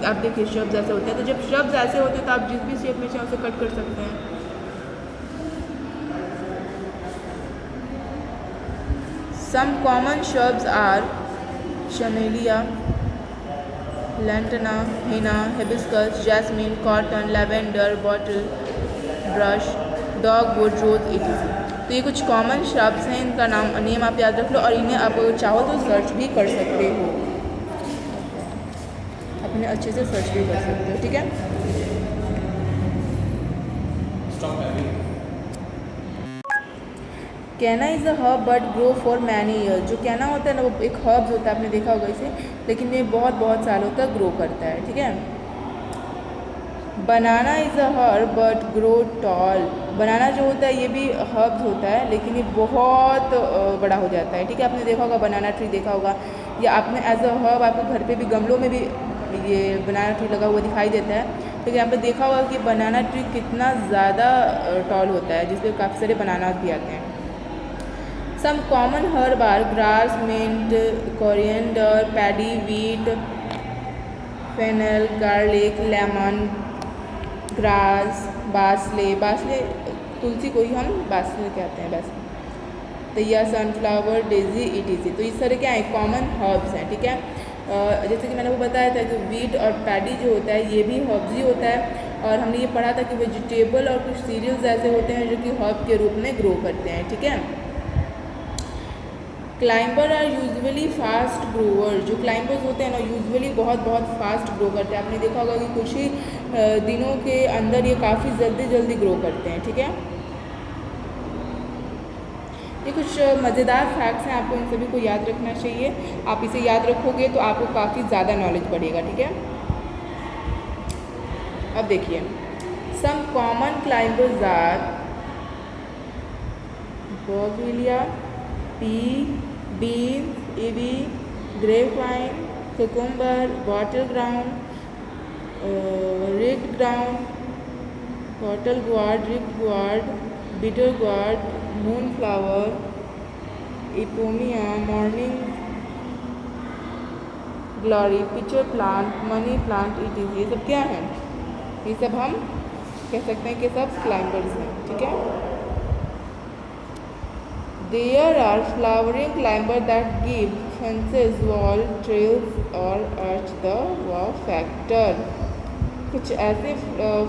आप देखिए श्रब्स ऐसे होते हैं, तो जब श्रब्स ऐसे होते हैं तो आप जिस भी शेप में चाहें उसे कट कर सकते हैं। Some common shrubs are Camellia, lantana, henna, hibiscus, jasmine, cotton, lavender, bottle brush, dogwood, rose, etc. तो ये कुछ कॉमन श्रब्स हैं, इनका नेम आप याद रख लो और इन्हें आप चाहो तो सर्च भी कर सकते हो, अपने अच्छे से सर्च भी कर सकते हो, ठीक है। कैना is a herb but grow for many years. जो कैना होता है ना, वो एक हर्ब्स होता है, आपने देखा होगा इसे, लेकिन ये बहुत सालों तक ग्रो करता है, ठीक है। Banana is a herb but grow tall. Banana जो होता है ये भी हर्ब्स होता है, लेकिन ये बहुत बड़ा हो जाता है, ठीक है। आपने देखा होगा, बनाना ट्री देखा होगा, या आपने एज अ हर्ब आपके घर पे भी गमलों में भी ये बनाना ट्री लगा हुआ दिखाई देता है, लेकिन यहाँ पे देखा होगा कि बनाना ट्री कितना ज़्यादा टॉल होता है, जिसमें काफ़ी सारे बनाना भी आते हैं। Some common herb are grass, mint, coriander, paddy, wheat, fennel, garlic, lemon grass, बासले तुलसी को ही हम बासले कहते हैं, तैया, सनफ्लावर, डेजी, etc। तो इस तरह क्या है, कॉमन हर्ब्स हैं, ठीक है। जैसे कि मैंने वो बताया था कि वीट और पैडी जो होता है ये भी हर्ब्स ही होता है, और हमने ये पढ़ा था कि वेजिटेबल और कुछ सीरियल्स ऐसे होते हैं जो कि हर्ब के रूप में ग्रो करते हैं, ठीक है। Climber are usually fast grower. जो क्लाइंबर्स होते हैं ना, यूजुअली बहुत फास्ट ग्रो करते हैं। आपने देखा होगा कि कुछ ही दिनों के अंदर ये काफ़ी जल्दी ग्रो करते हैं, ठीक है। ये कुछ मज़ेदार फैक्ट्स हैं, आपको इन सभी को याद रखना चाहिए। आप इसे याद रखोगे तो आपको काफ़ी ज़्यादा नॉलेज बढ़ेगा, ठीक है। अब देखिए, some common climbers are bougainvillea, pea, beans, ivy, grapevine, cucumber, bottle ground, rigged ground, bottle gourd, rigged gourd, bitter gourd, moonflower, epomia, morning glory, pitcher plant, money plant, etc। ये सब क्या है? ये सब हम कह सकते हैं कि सब क्लाइंबर्स हैं, ठीक है। There are flowering climbers that give fences, wall, trails or arch the wow factor। कुछ ऐसे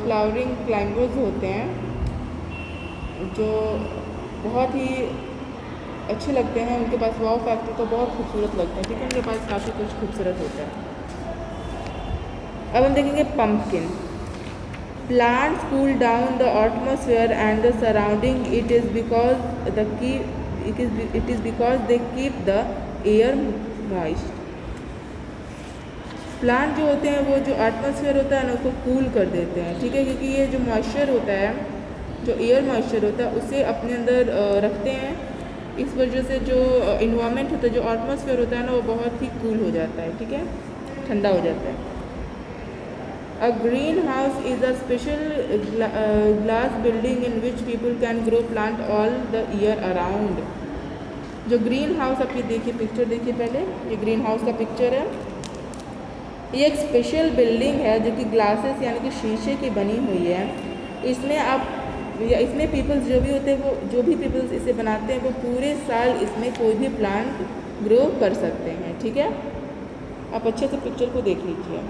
फ्लावरिंग क्लाइंबर्स होते हैं जो बहुत ही अच्छे लगते हैं, उनके पास वाव फैक्टर तो बहुत खूबसूरत लगते हैं, ठीक है। उनके पास काफ़ी कुछ खूबसूरत होता है। अब हम देखेंगे pumpkin. Plants cool down the atmosphere and the surrounding. It is because they keep the air moist। Plant जो होते हैं वो जो एटमॉस्फेयर होता है ना उसको कूल कर देते हैं, ठीक है, क्योंकि ये जो मॉइस्चर होता है, जो एयर मॉइस्चर होता है उसे अपने अंदर रखते हैं। इस वजह से जो इन्वायरमेंट होता है, जो एटमॉस्फेयर होता है ना, वो बहुत ही कूल हो जाता है, ठीक है, ठंडा हो जाता है। A greenhouse is a special glass building in which people can grow plant all the year around। जो ग्रीन हाउस, आप ये देखिए, पिक्चर देखिए पहले, ये ग्रीन हाउस का पिक्चर है। ये एक स्पेशल बिल्डिंग है जो कि ग्लासेस यानी कि शीशे की बनी हुई है। इसमें पीपल्स जो भी होते हैं, वो जो भी पीपल्स इसे बनाते हैं वो पूरे साल इसमें कोई भी प्लांट ग्रो कर सकते हैं, ठीक है। आप अच्छे से पिक्चर को देख लीजिए।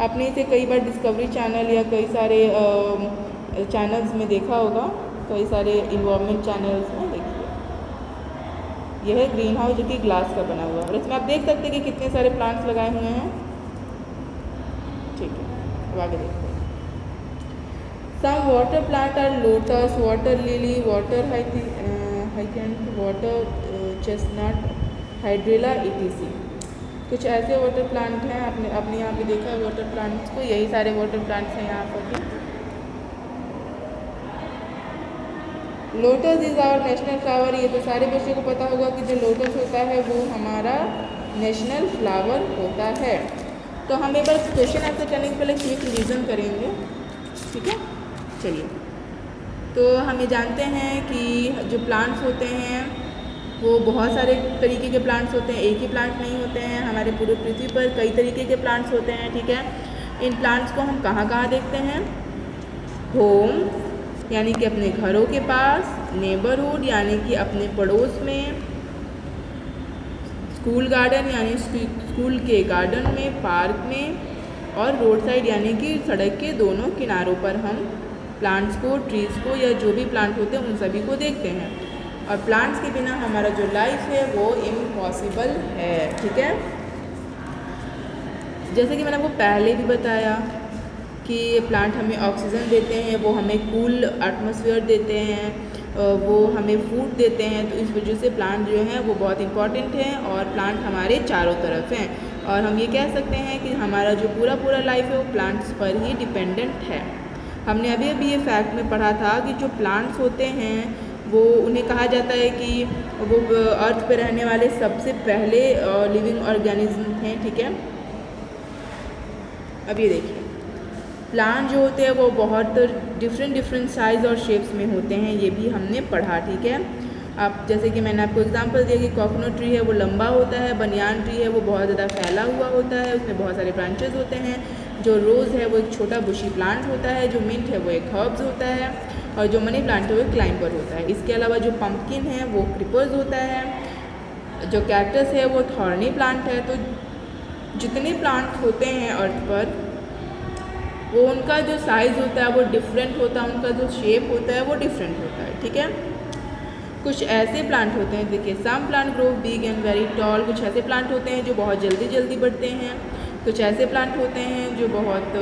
आपने इसे कई बार डिस्कवरी चैनल या कई सारे चैनल्स में देखा होगा, कई सारे इन्वायरमेंट चैनल्स में देखिए। यह है ग्रीन हाउस जो कि ग्लास का बना हुआ है, और इसमें आप देख सकते हैं कि कितने सारे प्लांट्स लगाए हुए हैं। ठीक है, अब आगे देखते हैं। Some water plant are lotus, water lily, water hyacinth, water chestnut, hydrilla etc। कुछ ऐसे वाटर प्लांट हैं, आपने यहाँ पे देखा है वाटर प्लांट्स को, यही सारे वाटर प्लांट्स हैं यहाँ पर भी। Lotus is our national flower, ये तो सारे बच्चों को पता होगा कि जो लोटस होता है वो हमारा नेशनल फ्लावर होता है। तो हम एक बार क्वेश्चन आंसर करने के पहले क्विक रिवीजन करेंगे, ठीक है। चलिए, तो हम ये जानते हैं कि जो प्लांट्स होते हैं वो बहुत सारे तरीके के प्लांट्स होते हैं, एक ही प्लांट नहीं होते हैं। हमारे पूरे पृथ्वी पर कई तरीके के प्लांट्स होते हैं, ठीक है। इन प्लांट्स को हम कहाँ कहाँ देखते हैं? होम यानी कि अपने घरों के पास, नेबरहुड यानी कि अपने पड़ोस में, स्कूल गार्डन यानी स्कूल के गार्डन में, पार्क में, और रोड साइड यानी कि सड़क के दोनों किनारों पर हम प्लांट्स को, ट्रीज़ को या जो भी प्लांट होते हैं उन सभी को देखते हैं। और प्लांट्स के बिना हमारा जो लाइफ है वो इम्पॉसिबल है, ठीक है। जैसे कि मैंने आपको पहले भी बताया कि प्लांट हमें ऑक्सीजन देते हैं, वो हमें कूल एटमॉस्फेयर देते हैं, वो हमें फूड देते हैं। तो इस वजह से प्लांट जो हैं वो बहुत इंपॉर्टेंट हैं, और प्लांट हमारे चारों तरफ हैं। और हम ये कह सकते हैं कि हमारा जो पूरा लाइफ है वो प्लांट्स पर ही डिपेंडेंट है। हमने अभी अभी ये फैक्ट में पढ़ा था कि जो प्लांट्स होते हैं वो, उन्हें कहा जाता है कि वो अर्थ पे रहने वाले सबसे पहले लिविंग ऑर्गेनिज्म हैं, ठीक है। अब ये देखिए, प्लांट जो होते हैं वो बहुत डिफरेंट साइज़ और शेप्स में होते हैं, ये भी हमने पढ़ा, ठीक है। आप जैसे कि मैंने आपको एग्जांपल दिया कि कोकोनट ट्री है वो लंबा होता है, बनियान ट्री है वो बहुत ज़्यादा फैला हुआ होता है, उसमें बहुत सारे ब्रांचेस होते हैं। जो रोज़ है वो एक छोटा बुशी प्लांट होता है, जो मिंट है वो एक हर्ब्स होता है, और जो मनी प्लांट है वो एक क्लाइंबर होता है। इसके अलावा जो पम्पकिन है वो क्रीपर्स होता है, जो कैक्टस है वो थॉर्नी प्लांट है। तो जितने प्लांट्स होते हैं अर्थ पर, वो उनका जो साइज़ होता है वो डिफरेंट होता है, उनका जो शेप होता है वो डिफरेंट होता है, ठीक है। कुछ ऐसे प्लांट होते हैं, देखिए, some plant grow big and very tall, कुछ ऐसे प्लांट होते हैं जो बहुत जल्दी बढ़ते हैं। कुछ ऐसे प्लांट होते हैं जो बहुत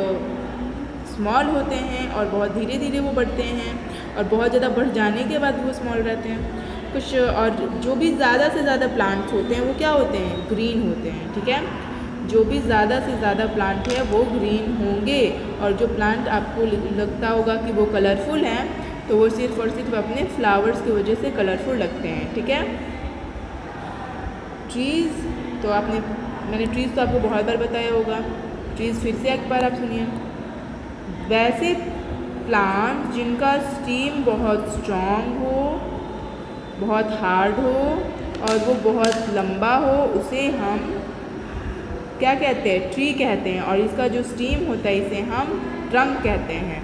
स्मॉल होते हैं और बहुत धीरे वो बढ़ते हैं, और बहुत ज़्यादा बढ़ जाने के बाद वो स्मॉल रहते हैं। कुछ और जो भी ज़्यादा से ज़्यादा प्लांट्स होते हैं वो क्या होते हैं? ग्रीन होते हैं, ठीक है। जो भी ज़्यादा से ज़्यादा प्लांट है वो ग्रीन होंगे, और जो प्लांट आपको लगता होगा कि वो कलरफुल हैं, तो वो सिर्फ और सिर्फ अपने फ्लावर्स की वजह से कलरफुल लगते हैं, ठीक है। ट्रीज़, तो मैंने ट्रीज़ तो आपको बहुत बार बताया होगा, ट्रीज़ फिर से एक बार आप सुनिए। वैसे प्लांट जिनका स्टीम बहुत स्ट्रॉन्ग हो, बहुत हार्ड हो और वो बहुत लंबा हो, उसे हम क्या कहते हैं? ट्री कहते हैं। और इसका जो स्टीम होता है इसे हम ट्रंक कहते हैं,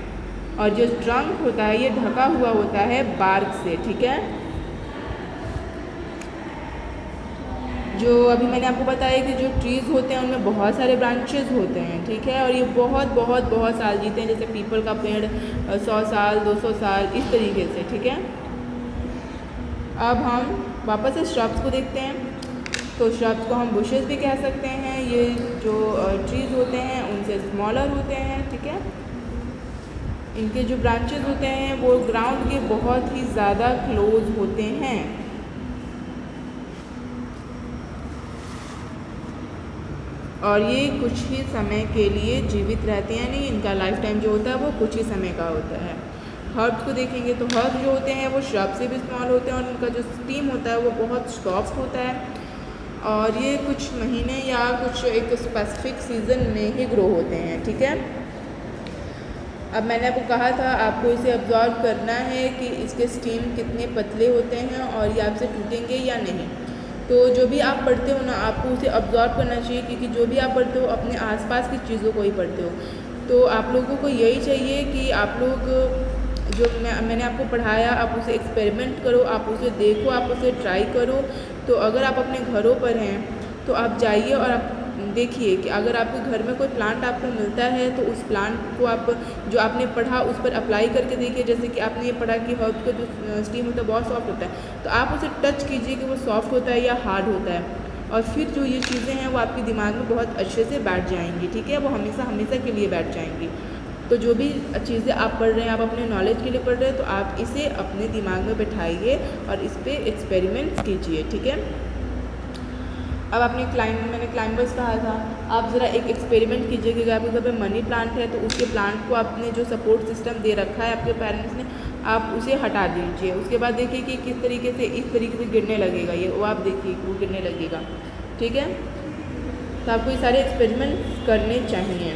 और जो ट्रंक होता है ये ढका हुआ होता है बार्क से, ठीक है। जो अभी मैंने आपको बताया कि जो ट्रीज़ होते हैं उनमें बहुत सारे ब्रांचेस होते हैं, ठीक है, और ये बहुत साल जीते हैं, जैसे पीपल का पेड़ 100 साल 200 साल इस तरीके से, ठीक है। अब हम वापस से श्रब्स को देखते हैं। तो श्रब्स को हम बुशेस भी कह सकते हैं। ये जो ट्रीज़ होते हैं उनसे स्मॉलर होते हैं, ठीक है। इनके जो ब्रांचेस होते हैं वो ग्राउंड के बहुत ही ज़्यादा क्लोज होते हैं, और ये कुछ ही समय के लिए जीवित रहते हैं, यानी इनका लाइफ टाइम जो होता है वो कुछ ही समय का होता है। हर्ब्स को देखेंगे तो हर्ब्स जो होते हैं वो श्रब से भी स्मॉल होते हैं, और उनका जो स्टीम होता है वो बहुत सॉफ्ट होता है, और ये कुछ महीने या कुछ एक स्पेसिफिक सीज़न में ही ग्रो होते हैं, ठीक है। अब मैंने आपको कहा था आपको इसे ऑब्ज़र्व करना है कि इसके स्टीम कितने पतले होते हैं और ये आपसे टूटेंगे या नहीं। तो जो भी आप पढ़ते हो ना, आपको उसे ऑब्ज़र्व करना चाहिए, क्योंकि जो भी आप पढ़ते हो अपने आसपास की चीज़ों को ही पढ़ते हो। तो आप लोगों को यही चाहिए कि आप लोग जो मैंने आपको पढ़ाया आप उसे एक्सपेरिमेंट करो, आप उसे देखो, आप उसे ट्राई करो। तो अगर आप अपने घरों पर हैं तो आप जाइए और आप देखिए कि अगर आपके घर में कोई प्लांट आपको मिलता है तो उस प्लांट को आप जो आपने पढ़ा उस पर अप्लाई करके देखिए। जैसे कि आपने ये पढ़ा कि हर्ब का जो स्टीम होता है बहुत सॉफ्ट होता है, तो आप उसे टच कीजिए कि वो सॉफ्ट होता है या हार्ड होता है, और फिर जो ये चीज़ें हैं वो आपके दिमाग में बहुत अच्छे से बैठ जाएंगी। ठीक है, वो हमेशा हमेशा के लिए बैठ जाएंगी। तो जो भी चीज़ें आप पढ़ रहे हैं, आप अपने नॉलेज के लिए पढ़ रहे हैं, तो आप इसे अपने दिमाग में बैठाइए और इस पर एक्सपेरिमेंट्स कीजिए। ठीक है, अब मैंने क्लाइंबर्स कहा था, आप ज़रा एक एक्सपेरिमेंट कीजिए कि अगर आपके घर पे मनी प्लांट है तो उसके प्लांट को आपने जो सपोर्ट सिस्टम दे रखा है आपके पेरेंट्स ने, आप उसे हटा दीजिए। उसके बाद देखिए कि किस तरीके से इस तरीके से गिरने लगेगा ये, वो आप देखिए कि वो गिरने लगेगा। ठीक है, तो आपको ये सारे एक्सपेरिमेंट करने चाहिए।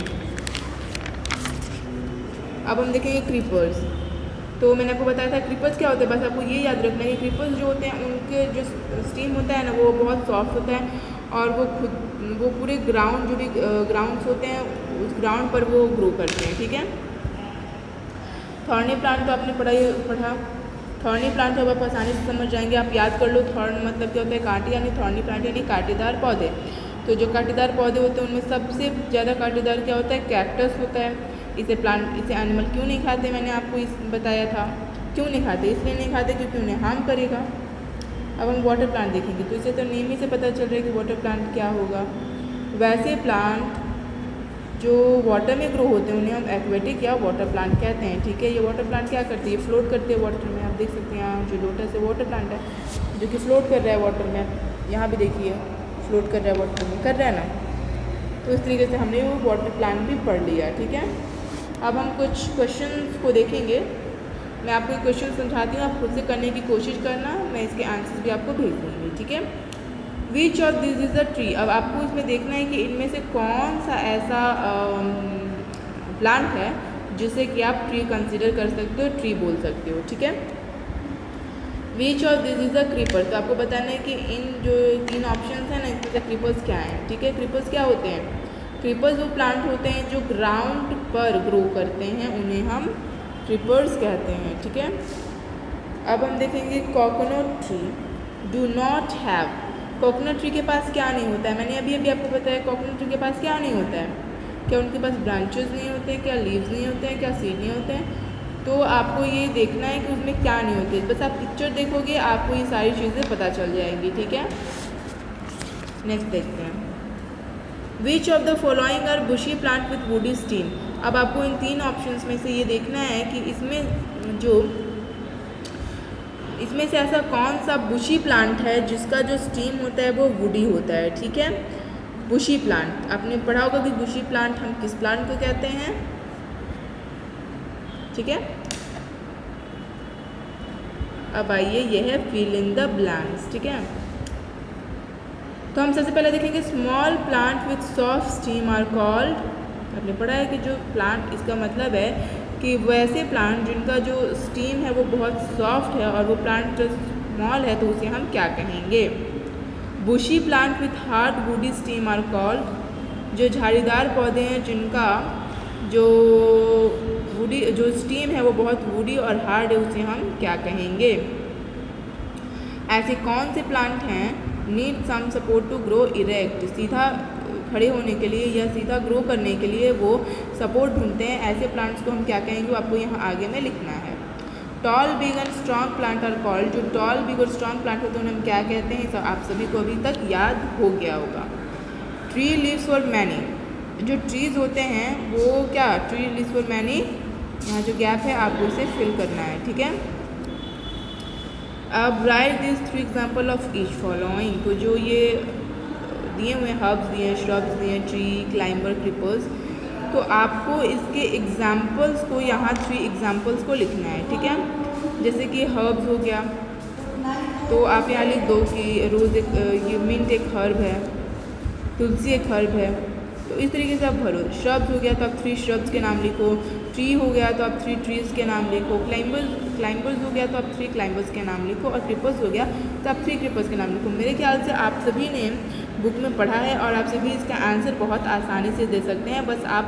अब हम देखेंगे क्रीपर्स। तो मैंने आपको बताया था क्रीपर्स क्या होते हैं, बस आपको ये याद रखना है कि क्रीपर्स जो होते हैं उनके जो स्टीम होता है ना वो बहुत सॉफ्ट होता है, और वो पूरे ग्राउंड जो भी ग्राउंड्स होते हैं उस ग्राउंड पर वो ग्रो करते हैं। ठीक है, थॉर्नी प्लांट तो आपने पढ़ा। थॉर्नी प्लांट तो आप आसानी से समझ जाएंगे, आप याद कर लो। थॉर्न मतलब क्या होता है, कांटे, यानी थॉर्नी प्लांट यानी कांटेदार पौधे। तो जो कांटेदार पौधे होते हैं उनमें सबसे ज़्यादा कांटेदार क्या होता है, कैक्टस होता है। इसे एनिमल क्यों नहीं खाते, मैंने आपको बताया था। क्यों नहीं खाते, इसलिए नहीं खाते क्योंकि उन्हें हार्म करेगा। अब हम वाटर प्लांट देखेंगे, तो इसे तो नेम ही से पता चल रहा है कि वाटर प्लांट क्या होगा। वैसे प्लांट जो वाटर में ग्रो होते हैं उन्हें हम एक्वेटिक या वाटर प्लांट कहते हैं। ठीक है, ये वाटर प्लांट क्या करती है, फ्लोट करती है वाटर में। आप देख सकते हैं यहाँ जो लोटस है वाटर प्लांट है जो कि फ्लोट कर रहा है वाटर में। यहाँ भी देखिए फ्लोट कर रहा है वाटर में, कर रहा है ना। तो इस तरीके से हमने वो वाटर प्लांट भी पढ़ लिया। ठीक है, अब हम कुछ क्वेश्चंस को देखेंगे। मैं आपको एक क्वेश्चन समझाती हूँ, आप खुद से करने की कोशिश करना, मैं इसके आंसर्स भी आपको भेज दूँगी। ठीक है, which of this is a tree. अब आपको इसमें देखना है कि इनमें से कौन सा ऐसा प्लांट है जिसे कि आप ट्री कंसिडर कर सकते हो, ट्री बोल सकते हो। ठीक है, which of this is a creeper. तो आपको बताना है कि इन जो 3 ऑप्शन हैं ना इसमें से क्रीपर्स क्या हैं। ठीक है, क्रीपर्स क्या होते हैं, क्रीपर्स वो प्लांट होते हैं जो ग्राउंड पर ग्रो करते हैं, उन्हें हम क्रीपर्स कहते हैं। ठीक है, अब हम देखेंगे coconut tree do not have. Coconut tree के पास क्या नहीं होता है, मैंने अभी आपको बताया कोकोनट ट्री के पास क्या नहीं होता है। क्या उनके पास ब्रांचेस नहीं होते हैं, क्या लीव्स नहीं होते हैं, क्या सीड नहीं होते हैं। तो आपको ये देखना है कि उसमें क्या नहीं होते, बस आप पिक्चर देखोगे आपको ये सारी चीज़ें पता चल जाएंगी। ठीक है, नेक्स्ट देखते हैं, which of the following are bushy plant with woody stem. अब आपको इन 3 ऑप्शंस में से ये देखना है कि इसमें से ऐसा कौन सा बुशी प्लांट है जिसका जो स्टीम होता है वो वुडी होता है। ठीक है, बुशी प्लांट आपने पढ़ा होगा कि बुशी प्लांट हम किस प्लांट को कहते हैं। ठीक है, अब आइए यह है फिल इन द ब्लैंक्स। ठीक है, तो हम सबसे पहले देखेंगे small plant with soft stem are called. आपने पढ़ा है कि जो प्लांट, इसका मतलब है कि वैसे प्लांट जिनका जो स्टीम है वो बहुत सॉफ्ट है और वो प्लांट स्मॉल है तो उसे हम क्या कहेंगे। Bushy plant with hard woody stem are called. जो झाड़ीदार पौधे हैं जिनका जो स्टीम है वो बहुत वुडी और हार्ड है उसे हम क्या कहेंगे। ऐसे कौन से प्लांट हैं need some support to grow erect. सीधा खड़े होने के लिए या सीधा ग्रो करने के लिए वो सपोर्ट ढूंढते हैं, ऐसे प्लांट्स को हम क्या कहेंगे, वो आपको यहाँ आगे में लिखना है। Tall big and strong plant are called. जो टॉल बिग और स्ट्रॉन्ग प्लांट होते हैं उन्हें हम क्या कहते हैं, सब आप सभी को अभी तक याद हो गया होगा। Tree leaves for many. जो ट्रीज़ होते हैं वो क्या, ट्री लीव्स फॉर मैनी, यहाँ जो गैप है आपको इसे फिल करना है। ठीक है, अब right this 3 example of each following. तो जो ये दिए हुए हर्ब्स दिए हैं, श्रब्स दिए हैं, ट्री, क्लाइंबर, क्रीपर्स, तो आपको इसके एग्जाम्पल्स को यहाँ 3 एग्जाम्पल्स को लिखना है। ठीक है, जैसे कि हर्ब्स हो गया तो आप यहाँ लिख दो कि रोज़ ये मिंट एक हर्ब है, तुलसी एक हर्ब है, तो इस तरीके से आप भरो। श्रब्स हो गया तो आप 3 श्रब्स के नाम लिखो। ट्री हो गया तो आप 3 ट्रीज़ के नाम लिखो। क्लाइंबर्स हो गया तो आप 3 क्लाइंबर्स के नाम लिखो। और क्रीपर्स हो गया तो आप 3 क्रीपर्स के नाम लिखो। मेरे ख्याल से आप सभी ने बुक में पढ़ा है और आप सभी इसका आंसर बहुत आसानी से दे सकते हैं। बस आप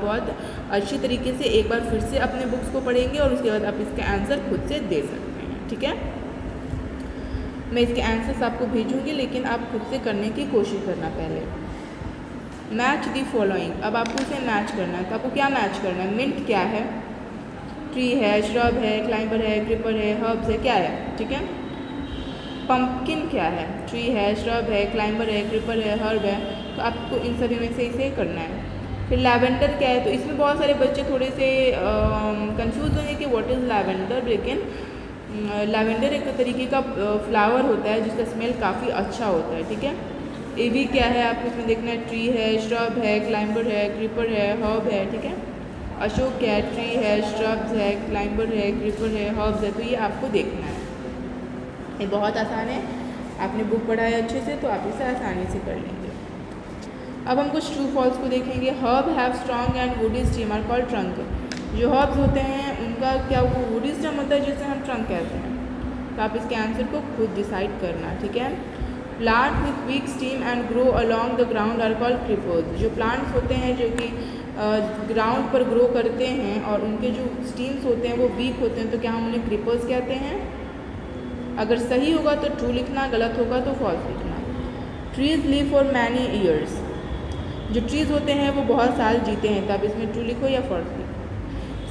बहुत अच्छी तरीके से एक बार फिर से अपने बुक्स को पढ़ेंगे और उसके बाद आप इसका आंसर खुद से दे सकते हैं। ठीक है, मैं इसके आंसर्स आपको भेजूँगी लेकिन आप खुद से करने की कोशिश करना पहले। मैच दी फॉलोइंग, अब आपको इसे मैच करना है। तो आपको क्या मैच करना है? मिंट क्या है, ट्री है, श्रब है, क्लाइंबर है, क्रीपर है, हर्ब्स है, क्या है, ठीक है। पंपकिन क्या है? ट्री है, श्रब है, क्लाइंबर है, क्रीपर है, हर्ब है। तो आपको इन सभी में से इसे करना है। फिर लैवेंडर क्या है? तो इसमें बहुत सारे बच्चे थोड़े से कंफ्यूज होंगे कि व्हाट इज़ लैवेंडर, लेकिन लैवेंडर एक तरीके का फ्लावर होता है जिसका स्मेल काफ़ी अच्छा होता है, ठीक है। ए भी क्या है आपको इसमें देखना है, ट्री है, श्रब है, क्लाइंबर है, क्रीपर है, हर्ब है, ठीक है। अशोक क्या है? ट्री है, श्रब्स है, क्लाइंबर है, क्रीपर है, हर्ब्स है। तो ये आपको देखना है, ये बहुत आसान है, आपने बुक पढ़ा है अच्छे से तो आप इसे आसानी से कर लेंगे। अब हम कुछ ट्रू फॉल्स को देखेंगे। Herb have strong and woody stem are called trunk. जो हर्ब्स होते हैं उनका क्या वो वुडी स्टेम होता है जिसे हम ट्रंक कहते हैं। तो आप इसके आंसर को खुद डिसाइड करना, ठीक है। Plant with weak stem and grow along the ground are called creepers. जो प्लांट्स होते हैं जो कि ग्राउंड पर ग्रो करते हैं और उनके जो स्टीम्स होते हैं वो वीक होते हैं, तो क्या हम उन्हें क्रीपर्स कहते हैं। अगर सही होगा तो ट्रू लिखना, गलत होगा तो फॉल्स लिखना। Trees live for many years. जो ट्रीज होते हैं वो बहुत साल जीते हैं, तो आप इसमें ट्रू लिखो या फॉल्स लिखो।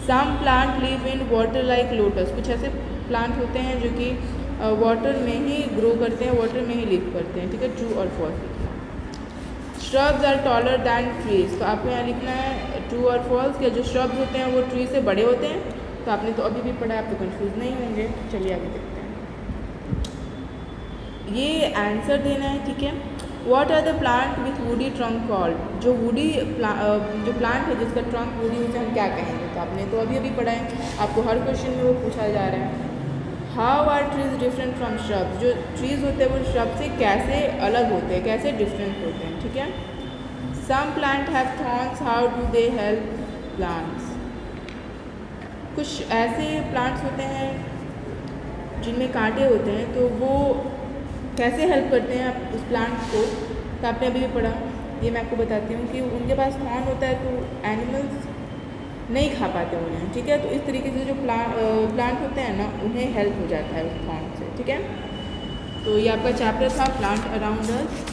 Some plant live in water like lotus. कुछ ऐसे प्लांट होते हैं जो कि वाटर में ही ग्रो करते हैं, वाटर में ही लिव करते हैं, ठीक है। ट्रू और फॉल्स लिखना। Shrubs are taller than trees. तो आपको यहाँ लिखना है ट्रू और फॉल्स। क्या जो श्रब्स होते हैं वो ट्री से बड़े होते हैं? तो आपने तो अभी भी पढ़ा है, आप तो कन्फ्यूज नहीं होंगे। चलिए आगे देखते हैं, ये आंसर देना है, ठीक है। What are the plant with woody trunk called. जो वुडी जो प्लांट है जिसका ट्रंक वुडी, उसे हम क्या कहेंगे? तो आपने तो अभी पढ़ा है, आपको हर क्वेश्चन में वो पूछा जा रहा है। How are trees different from shrubs. जो ट्रीज होते हैं वो श्रब से कैसे अलग होते हैं, कैसे डिफरेंट होते हैं, ठीक है। Some plant have thorns, how do they help plants. कुछ ऐसे प्लांट्स होते हैं जिनमें कांटे होते हैं, तो वो कैसे हेल्प करते हैं आप उस प्लांट को? तो आपने अभी भी पढ़ा, ये मैं आपको बताती हूँ कि उनके पास थॉर्न होता है तो एनिमल्स नहीं खा पाते उन्हें, ठीक है। तो इस तरीके से जो प्लांट होते हैं ना, उन्हें हेल्प हो जाता है उस थॉर्न से, ठीक है। तो ये आपका चैप्टर था प्लांट अराउंड अस।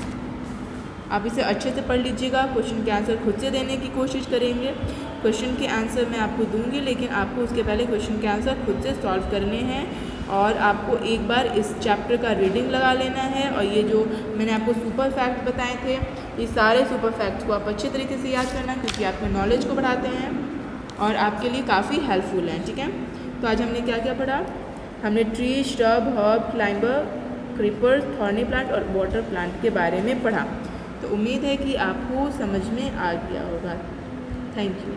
आप इसे अच्छे से पढ़ लीजिएगा, क्वेश्चन के आंसर खुद से देने की कोशिश करेंगे। क्वेश्चन के आंसर मैं आपको दूंगी, लेकिन आपको उसके पहले क्वेश्चन के आंसर खुद से सॉल्व करने हैं और आपको एक बार इस चैप्टर का रीडिंग लगा लेना है। और ये जो मैंने आपको सुपर फैक्ट बताए थे, ये सारे सुपर फैक्ट्स को आप अच्छे तरीके से याद करना, क्योंकि आपके नॉलेज को बढ़ाते हैं और आपके लिए काफ़ी हेल्पफुल हैं, ठीक है। तो आज हमने क्या क्या पढ़ा? हमने tree, shrub, herb, climber, creepers, thorny plant और वाटर प्लांट के बारे में पढ़ा। तो उम्मीद है कि आपको समझ में आ गया होगा। Thank you.